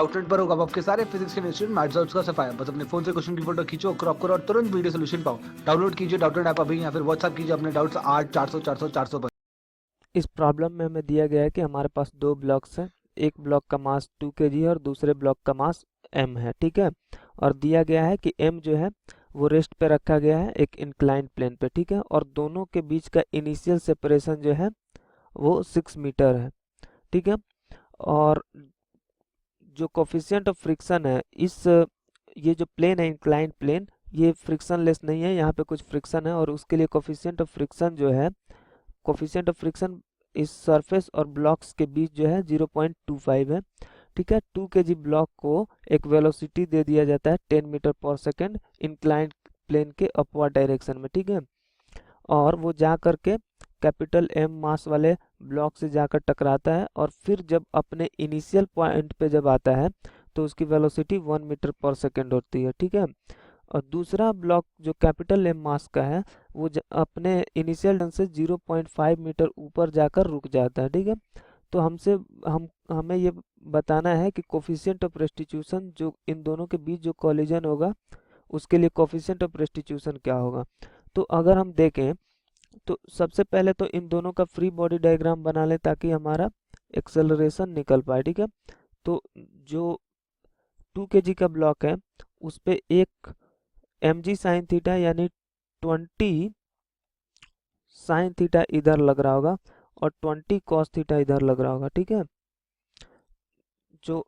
Outlet पर होगा आपके सारे फिजिक्स के इंस्टीट्यूट मैथ्स और उसका सफाया। बस अपने फोन से क्वेश्चन की फोटो खींचो, क्रॉप करो और तुरंत वीडियो सोल्यूशन पाओ। डाउनलोड कीजिए डाउटनेट ऐप अभी या फिर व्हाट्सएप कीजिए अपने डाउट्स 8 400 400 400 पर। इस प्रॉब्लम में हमें दिया गया है कि हमारे पास दो ब्लॉक्स हैं। एक ब्लॉक का मास 2 kg है और दूसरे ब्लॉक का मास m है, ठीक है। और दिया गया है कि m जो है वो रेस्ट पे रखा गया है एक इंक्लाइंड प्लेन पे, ठीक है। और दोनों के बीच का इनिशियल सेपरेशन जो है वो 6 मीटर है, ठीक है। और जो कोफिशिएंट ऑफ फ्रिक्शन है ये जो प्लेन है इंक्लाइंड प्लेन, ये फ्रिक्शनलेस नहीं है, यहाँ पे कुछ फ्रिक्शन है और उसके लिए कोफिशिएंट ऑफ फ्रिक्शन जो है, कोफिशिएंट ऑफ फ्रिक्शन इस सरफेस और ब्लॉक्स के बीच जो है 0.25 है, ठीक है। 2 kg ब्लॉक को एक वेलोसिटी दे दिया जाता है 10 metre per second inclined plane के अपवर्ड डायरेक्शन में, ठीक है। और वो जा करके कैपिटल एम मास वाले ब्लॉक से जाकर टकराता है और फिर जब अपने इनिशियल पॉइंट पे जब आता है तो उसकी वेलोसिटी 1 मीटर पर सेकेंड होती है, ठीक है। और दूसरा ब्लॉक जो कैपिटल एम मास का है वो अपने इनिशियल डिस्टेंस से 0.5 मीटर ऊपर जाकर रुक जाता है, ठीक है। तो हमें ये बताना है कि कोफिशिएंट ऑफ रेस्टिट्यूशन जो इन दोनों के बीच जो कॉलिजन होगा उसके लिए कोफिशिएंट ऑफ रेस्टिट्यूशन क्या होगा। तो अगर हम देखें तो सबसे पहले तो इन दोनों का फ्री बॉडी डायग्राम बना लें ताकि हमारा एक्सेलरेशन निकल पाए, ठीक है। तो जो 2 kg का ब्लॉक है उस पे एक mg साइन थीटा यानी 20 साइन थीटा इधर लग रहा होगा और 20 कॉस थीटा इधर लग रहा होगा, ठीक है। जो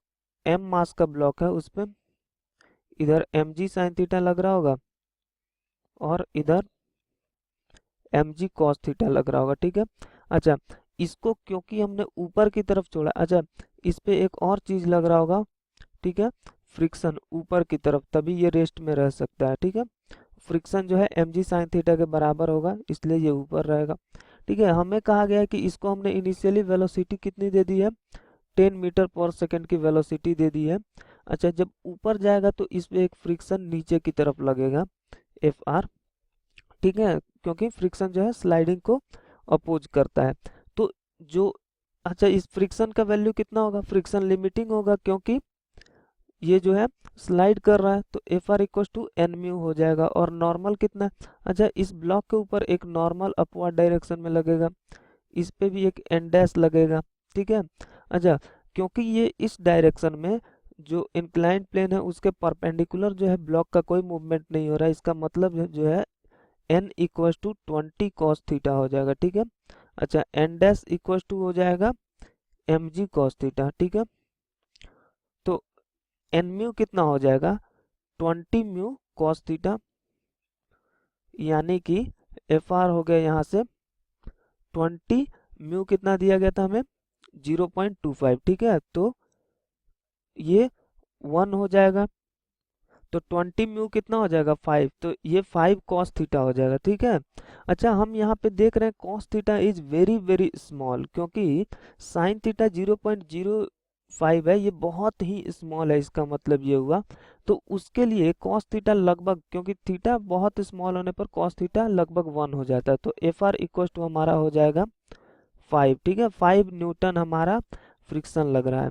m मास का ब्लॉक है उस पे इधर mg साइन थीटा लग रहा होगा और इधर mg cos थीटा लग रहा होगा, ठीक है। अच्छा, इसको क्योंकि हमने ऊपर की तरफ छोड़ा, अच्छा इस पे एक और चीज लग रहा होगा, ठीक है, फ्रिक्शन ऊपर की तरफ, तभी ये रेस्ट में रह सकता है, ठीक है। फ्रिक्शन जो है mg साइन थीटा के बराबर होगा इसलिए ये ऊपर रहेगा, ठीक है। हमें कहा गया है कि इसको हमने इनिशियली वेलोसिटी कितनी दे दी है, 10 मीटर पर सेकंड की वेलोसिटी दे दी है। अच्छा, जब ऊपर जाएगा तो इस पे एक फ्रिक्शन नीचे की तरफ लगेगा एफ आर, ठीक है, क्योंकि फ्रिक्शन जो है स्लाइडिंग को अपोज करता है। तो जो अच्छा इस फ्रिक्शन का वैल्यू कितना होगा, फ्रिक्शन लिमिटिंग होगा क्योंकि ये जो है स्लाइड कर रहा है, तो F R equal to N mu हो जाएगा। और नॉर्मल कितना है, अच्छा इस ब्लॉक के ऊपर एक नॉर्मल अपवर्ड डायरेक्शन में लगेगा, इस पे भी एक एन डैश लगेगा, ठीक है। अच्छा, क्योंकि ये इस डायरेक्शन में जो इंक्लाइंड प्लेन है उसके परपेंडिकुलर जो है ब्लॉक का कोई मूवमेंट नहीं हो रहा है, इसका मतलब जो है n equal to 20 cos theta हो जाएगा, ठीक है। अच्छा, n डैश इक्वल टू हो जाएगा mg कॉस थीटा, ठीक है। तो n म्यू कितना हो जाएगा, 20 म्यू कॉस थीटा, यानी कि एफ आर हो गया यहाँ से 20 म्यू कितना दिया गया था हमें 0.25, ठीक है। तो ये 1 हो जाएगा, तो 20 म्यू कितना हो जाएगा 5, तो ये 5 कॉस थीटा हो जाएगा, ठीक है। अच्छा, हम यहाँ पे देख रहे हैं cos theta is very very small, क्योंकि साइन थीटा 0.05 है, ये बहुत ही स्मॉल है, इसका मतलब ये हुआ। तो उसके लिए कॉस थीटा लगभग, क्योंकि थीटा बहुत स्मॉल होने पर कॉस थीटा लगभग 1 हो जाता है, तो एफ आर इक्वल टू हमारा हो जाएगा 5, ठीक है। 5 न्यूटन हमारा फ्रिक्शन लग रहा है।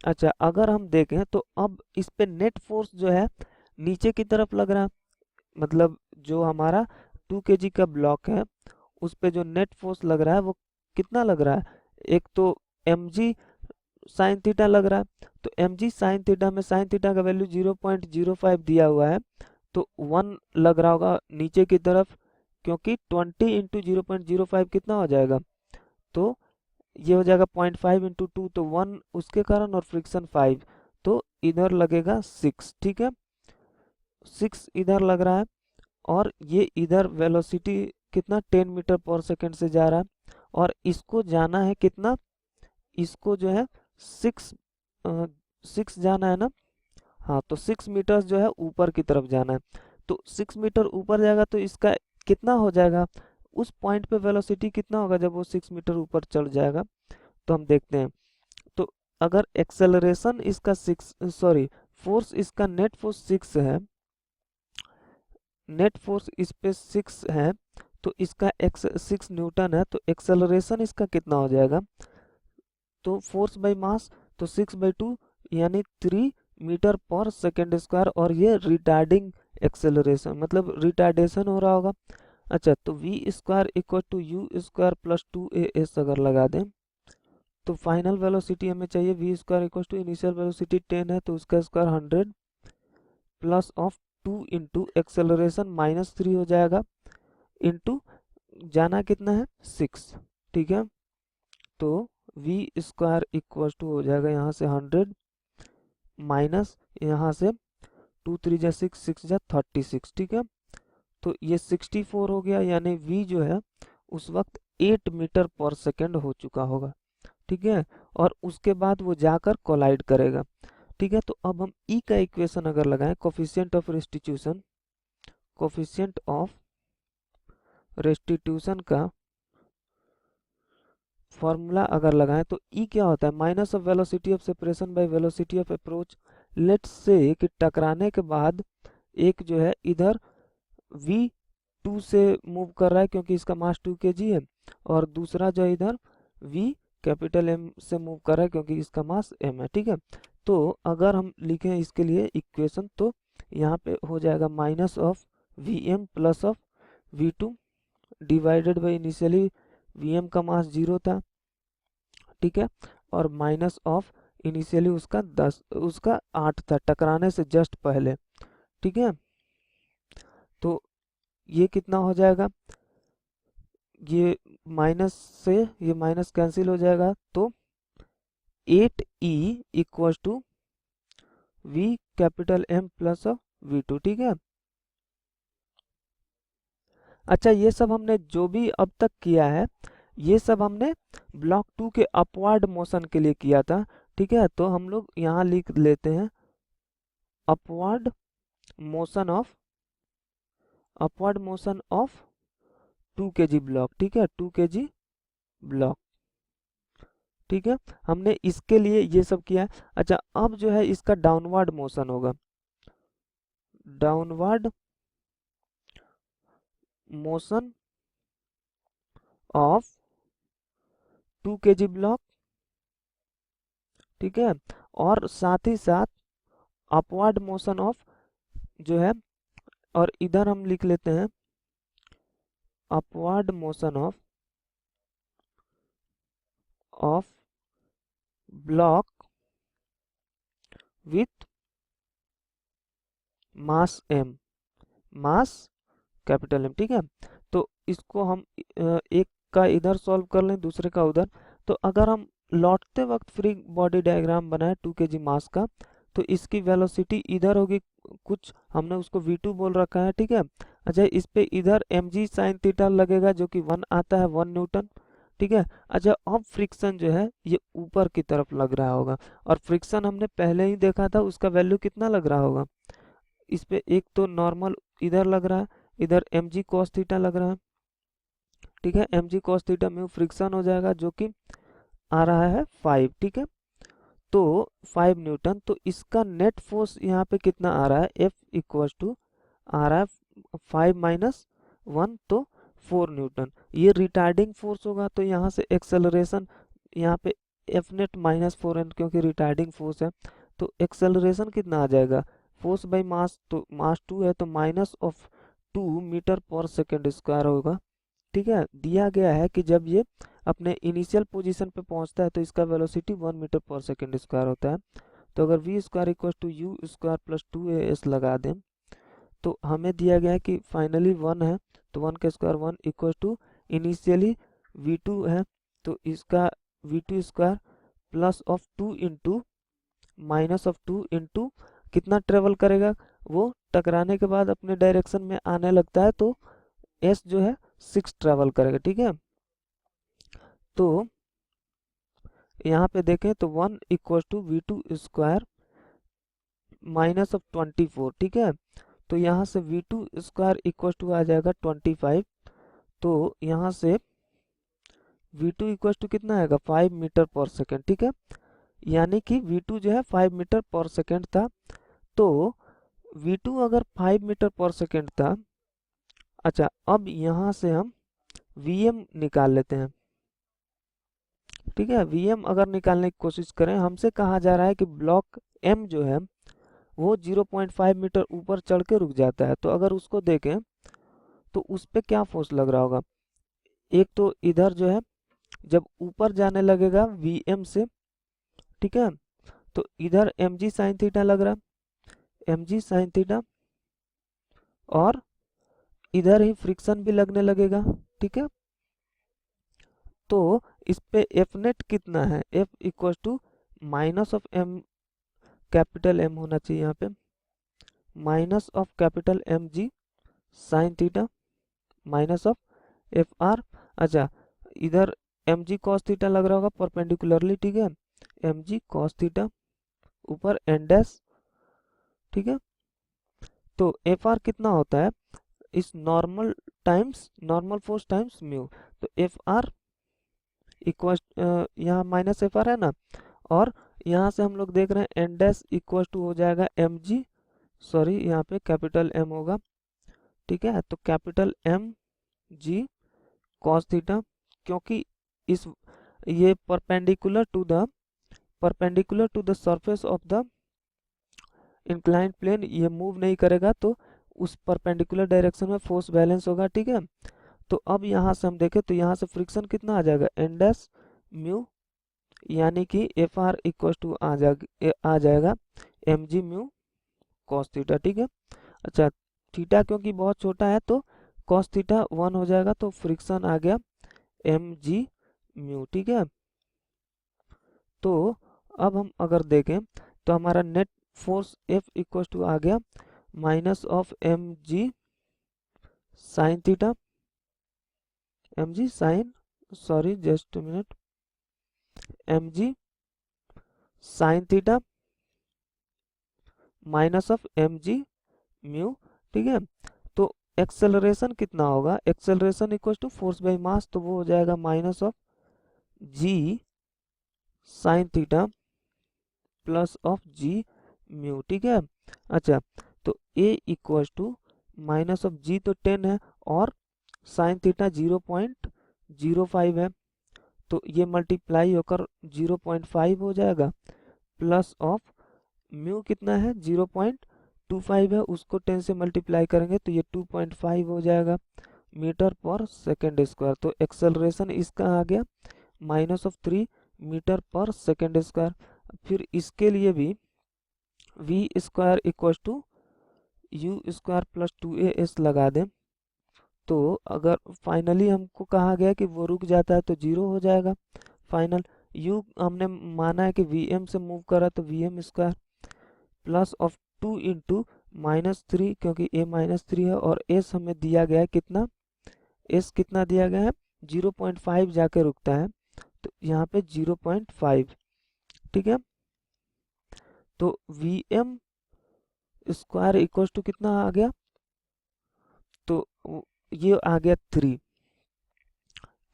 अच्छा, अगर हम देखें तो अब इस पे नेट फोर्स जो है नीचे की तरफ लग रहा है, मतलब जो हमारा 2 kg का ब्लॉक है उस पे जो नेट फोर्स लग रहा है वो कितना लग रहा है, एक तो mg साइन थीटा लग रहा है, तो mg साइन थीटा में साइन थीटा का वैल्यू 0.05 दिया हुआ है, तो 1 लग रहा होगा नीचे की तरफ, क्योंकि 20 इंटू 0.05 कितना हो जाएगा, तो ये हो जाएगा 0.5 इंटू 2, तो 1 उसके कारण और फ्रिक्शन 5, तो इधर लगेगा 6, ठीक है। 6 इधर लग रहा है और ये इधर वेलोसिटी कितना 10 मीटर पर सेकंड से जा रहा है और इसको जाना है कितना, इसको जो है 6 6 जाना है ना, हाँ, तो 6 मीटर जो है ऊपर की तरफ जाना है, तो 6 मीटर ऊपर जाएगा तो इसका कितना हो जाएगा, उस पॉइंट पे वेलोसिटी कितना होगा जब वो 6 मीटर ऊपर चढ़ जाएगा, तो हम देखते हैं। तो अगर एक्सेलरेशन इसका 6, सॉरी, फोर्स इसका नेट फोर्स 6 है, नेट फोर्स इस पे 6 है, तो इसका एक्स 6 न्यूटन है, तो एक्सेलरेशन इसका कितना हो जाएगा, तो फोर्स बाई मास, तो 6/2 यानी 3 मीटर पर सेकेंड स्क्वायर, और ये रिटार्डिंग एक्सेलरेशन मतलब रिटार्डेशन हो रहा होगा। अच्छा, तो V square equal to U square plus 2as अगर लगा दें तो फाइनल वेलोसिटी हमें चाहिए V square equal to initial velocity 10 है तो उसका square 100 plus of 2 into acceleration -3 हो जाएगा, इंटू जाना कितना है 6, ठीक है। तो वी स्क्वायर इक्वल टू हो जाएगा यहाँ से 100 माइनस यहाँ से 2 3 जा 6 6 जा 36, ठीक है। तो ये 64 हो गया, यानी v जो है उस वक्त 8 मीटर पर सेकेंड हो चुका होगा, ठीक है। और उसके बाद वो जाकर कोलाइड करेगा, ठीक है। तो अब हम E का इक्वेशन अगर लगाएं, कोफिशिएंट ऑफ रेस्टिट्यूशन का फॉर्मूला अगर लगाएं तो E क्या होता है, minus of velocity of separation by velocity of approach. Let's say कि टकराने के बाद एक जो है इधर v2 से मूव कर रहा है क्योंकि इसका मास 2 kg है, और दूसरा जो इधर v कैपिटल M से मूव कर रहा है क्योंकि इसका मास m है, ठीक है। तो अगर हम लिखें इसके लिए इक्वेशन तो यहाँ पे हो जाएगा minus of vm plus of v2 divided by initially vm का मास 0 था, ठीक है, और माइनस ऑफ इनिशियली उसका 8 था टकराने से जस्ट पहले, ठीक है। तो ये कितना हो जाएगा, ये माइनस से ये माइनस कैंसिल हो जाएगा, तो 8e equal to v capital M plus v2, ठीक है। अच्छा, ये सब हमने जो भी अब तक किया है ये सब हमने ब्लॉक 2 के अपवर्ड मोशन के लिए किया था, ठीक है। तो हम लोग यहाँ लिख लेते हैं upward motion of 2 kg block, ठीक है, 2 kg ब्लॉक, ठीक है। हमने इसके लिए ये सब किया है। अच्छा, अब जो है इसका डाउनवर्ड मोशन होगा, downward motion of 2 kg block, ठीक है, और साथ ही साथ अपवर्ड मोशन ऑफ जो है, और इधर हम लिख लेते हैं upward motion of block with mass m, mass capital M, ठीक है। तो इसको हम एक का इधर सॉल्व कर लें दूसरे का उधर। तो अगर हम लौटते वक्त फ्री बॉडी डायग्राम बनाए 2 kg मास का, तो इसकी वेलोसिटी इधर होगी, कुछ हमने उसको v2 बोल रखा है, ठीक है। अच्छा, इस पे इधर mg sin थीटा लगेगा जो कि 1 आता है, 1 न्यूटन, ठीक है। अच्छा, अब फ्रिक्शन जो है ये ऊपर की तरफ लग रहा होगा, और फ्रिक्शन हमने पहले ही देखा था, उसका वैल्यू कितना लग रहा होगा, इस पे एक तो नॉर्मल इधर लग रहा है, इधर mg cos थीटा लग रहा है, ठीक है। mg cos theta mu friction हो जाएगा जो कि आ रहा है 5, ठीक है। तो 5 न्यूटन, तो इसका नेट फोर्स यहाँ पे कितना आ रहा है, F इक्वल टू आ रहा है 5 माइनस 1, तो 4 न्यूटन। ये रिटार्डिंग फोर्स होगा, तो यहाँ से एक्सेलरेशन यहाँ पे F नेट माइनस 4n क्योंकि रिटार्डिंग फोर्स है, तो एक्सेलरेशन कितना आ जाएगा, फोर्स बाई मास, तो मास 2 है तो minus of 2 metre per second square होगा, ठीक है। दिया गया है कि जब ये अपने इनिशियल पोजीशन पे पहुंचता है तो इसका velocity 1 metre per second square होता है। तो अगर V square equal to U square plus 2as लगा दें तो हमें दिया गया है कि फाइनली 1 है, तो 1 का square 1 equal to initially v2 है, तो इसका v2 square plus of 2 into minus of 2 into कितना ट्रेवल करेगा, वो टकराने के बाद अपने डायरेक्शन में आने लगता है, तो s जो है 6 ट्रेवल करेगा, ठीक है। तो यहाँ पे देखें तो 1 equal to v2 square minus of 24, ठीक है। तो यहाँ से v2 स्क्वायर इक्वल टू आ जाएगा 25, तो यहाँ से v2 इक्वल टू कितना आएगा 5 मीटर पर सेकेंड, ठीक है। यानी कि v2 जो है 5 मीटर पर सेकेंड था, तो v2 अगर 5 मीटर पर सेकेंड था, अच्छा अब यहाँ से हम vm निकाल लेते हैं, ठीक है। Vm अगर निकालने की कोशिश करें, हमसे कहा जा रहा है कि ब्लॉक M जो है वो 0.5 मीटर ऊपर चढ़ के रुक जाता है। तो अगर उसको देखें तो उस पे क्या फोर्स लग रहा होगा। एक तो इधर जो है जब ऊपर जाने लगेगा Vm से, ठीक है, तो इधर mg साइन थीटा लग रहा है, mg साइन थीटा, और इधर ही फ्रिक्शन भी लगने लगेगा, ठीक है। तो इस पे एफ नेट कितना है, F equal to minus of m, capital M होना चाहिए यहाँ पे, minus of capital mg sine theta minus of Fr। अच्छा, इधर mg cos थीटा लग रहा होगा परपेंडिकुलरली, ठीक है, mg cos थीटा ऊपर n डैश, ठीक है। तो Fr कितना होता है, इस normal times normal force times mu. तो Fr इक्वल, यहाँ माइनस Fr है ना, और यहाँ से हम लोग देख रहे हैं n डैश इक्वल टू हो जाएगा mg, सॉरी यहाँ पे कैपिटल M होगा, ठीक है। तो कैपिटल mg cos थीटा, क्योंकि इस ये perpendicular to the surface of the inclined plane ये मूव नहीं करेगा, तो उस परपेंडिकुलर डायरेक्शन में फोर्स बैलेंस होगा, ठीक है। तो अब यहाँ से हम देखें तो यहाँ से फ्रिक्शन कितना आ जाएगा, n डैश म्यू, यानी कि Fr इक्वल टू आ जाएगा mg म्यू cos थीटा, ठीक है। अच्छा, थीटा क्योंकि बहुत छोटा है तो cos थीटा 1 हो जाएगा, तो फ्रिक्शन आ गया mg म्यू, ठीक है। तो अब हम अगर देखें तो हमारा net force F equal to आ गया minus of mg sine theta, mg sine, sorry just minute, mg sine theta minus of mg mu, ठीक है। तो एक्सेलरेशन कितना होगा, acceleration equal to force by mass, तो वो हो जाएगा minus of g sine theta plus of g mu, ठीक है। अच्छा, तो a equal to minus of g तो 10 है और साइन थीटा 0.05 है, तो ये मल्टीप्लाई होकर 0.5 हो जाएगा, प्लस ऑफ म्यू कितना है 0.25 है, उसको 10 से मल्टीप्लाई करेंगे तो ये 2.5 हो जाएगा मीटर पर सेकेंड स्क्वायर। तो एक्सेलरेशन इसका आ गया minus of 3 metre per second square. फिर इसके लिए भी V square equal to U square plus 2as लगा दें, तो अगर फाइनली हमको कहा गया कि वो रुक जाता है तो 0 हो जाएगा फाइनल। u हमने माना है कि vm से मूव करा, तो vm square plus of 2 into minus 3, क्योंकि a माइनस 3 है, और s हमें दिया गया है कितना, s कितना दिया गया है 0.5 जाके रुकता है, तो यहाँ पे 0.5, ठीक है। तो vm स्क्वायर इक्वल टू कितना आ गया, तो ये आ गया 3,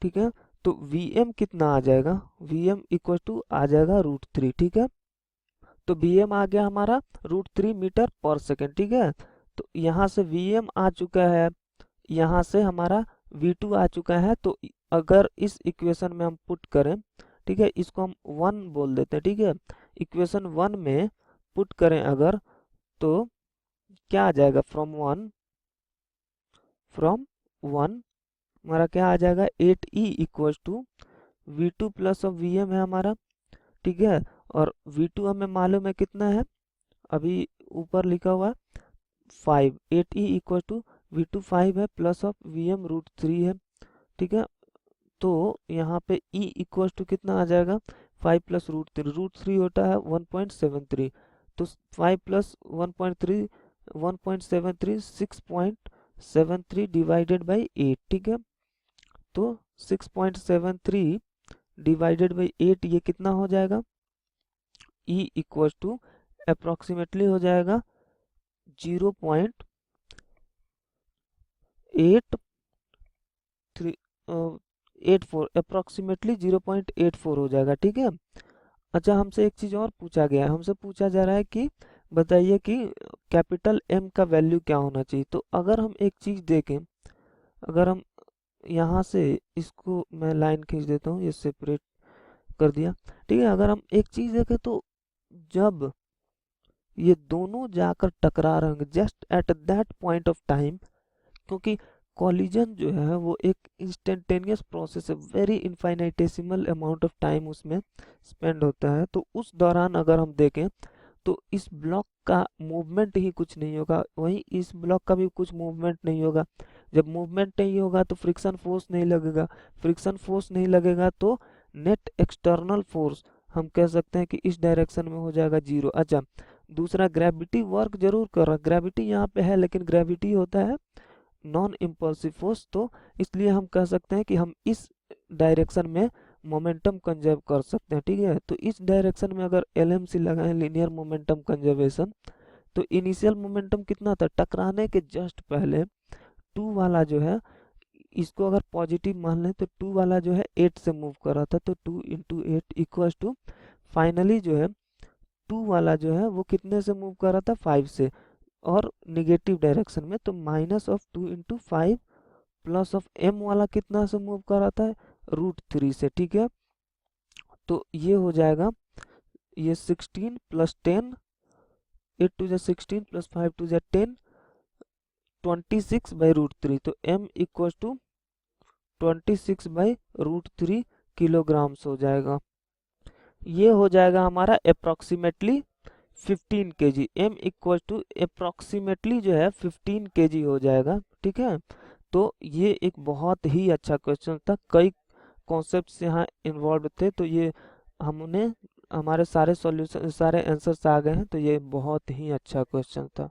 ठीक है। तो vm कितना आ जाएगा, vm इक्वल टू आ जाएगा √3, ठीक है। तो vm आ गया हमारा √3 मीटर पर सेकेंड, ठीक है। तो यहाँ से vm आ चुका है, यहाँ से हमारा v2 आ चुका है, तो अगर इस इक्वेशन में हम पुट करें, ठीक है, इसको हम 1 बोल देते हैं, ठीक है। इक्वेशन 1 में पुट करें अगर, तो क्या आ जाएगा, फ्रॉम 1 हमारा क्या आ जाएगा 8e equal to v2 plus of vm है हमारा, ठीक है। और v2 हमें मालूम है कितना है, अभी ऊपर लिखा हुआ 5, 8e इक्वल टू v2 5 है प्लस ऑफ vm √3 है, ठीक है। तो यहाँ पे e इक्वल टू कितना आ जाएगा 5 प्लस √3 होता है 1.73, तो 5 प्लस 1.3 1.73 6.73 डिवाइडेड बाई 8, ठीक है। तो 6.73 डिवाइडेड बाई 8 ये कितना हो जाएगा, e इक्वल टू अप्रोक्सीमेटली हो जाएगा 0.84, अप्रोक्सीमेटली 0.84 हो जाएगा, ठीक है। अच्छा, हमसे एक चीज़ और पूछा गया है, हमसे पूछा जा रहा है कि बताइए कि कैपिटल M का वैल्यू क्या होना चाहिए। तो अगर हम एक चीज़ देखें, अगर हम यहाँ से इसको मैं लाइन खींच देता हूँ, ये सेपरेट कर दिया। ठीक है, अगर हम एक चीज़ देखें तो जब ये दोनों जाकर टकरा रहे होंगे just at that point of time, क्योंकि कॉलिजन जो है वो एक इंस्टेंटेनियस प्रोसेस है, very infinitesimal amount of time उसमें स्पेंड होता है, तो उस दौरान अगर हम देखें तो इस ब्लॉक का मूवमेंट ही कुछ नहीं होगा, वहीं इस ब्लॉक का भी कुछ मूवमेंट नहीं होगा। जब मूवमेंट नहीं होगा तो फ्रिक्शन फोर्स नहीं लगेगा, फ्रिक्शन फोर्स नहीं लगेगा तो नेट एक्सटर्नल फोर्स हम कह सकते हैं कि इस डायरेक्शन में हो जाएगा जीरो। अच्छा, दूसरा ग्रेविटी वर्क जरूर कर रहा है, ग्रेविटी यहाँ पे है लेकिन ग्रेविटी होता है नॉन इम्पल्सिव फोर्स, तो इसलिए हम कह सकते हैं कि हम इस डायरेक्शन में मोमेंटम कंजर्व कर सकते हैं। ठीक है, तो इस डायरेक्शन में अगर LMC लगाएं, लीनियर मोमेंटम कंजर्वेशन, तो इनिशियल मोमेंटम कितना था, टकराने के जस्ट पहले 2 वाला जो है, इसको अगर पॉजिटिव मान लें तो 2 वाला जो है 8 से मूव कर रहा था, तो 2 इंटू 8 इक्वल टू फाइनली जो है 2 वाला जो है वो कितने से मूव कर रहा था, 5 से, और निगेटिव डायरेक्शन में, तो minus of 2 into 5 plus of m वाला कितना से मूव कर रहा था, √3 से। ठीक है, तो ये हो जाएगा, ये 16 plus 10, 8 two 16 plus 5 two 10, 26 by √3, तो m equal to 26 by √3 kilograms हो जाएगा। ये हो जाएगा हमारा approximately 15 kg, m equal to approximately जो है 15 kg हो जाएगा। ठीक है, तो ये एक बहुत ही अच्छा क्वेश्चन था, कई कॉन्सेप्ट्स यहाँ इन्वॉल्व थे, तो ये हमने हमारे सारे सॉल्यूशन सारे आंसर्स आ गए हैं, तो ये बहुत ही अच्छा क्वेश्चन था।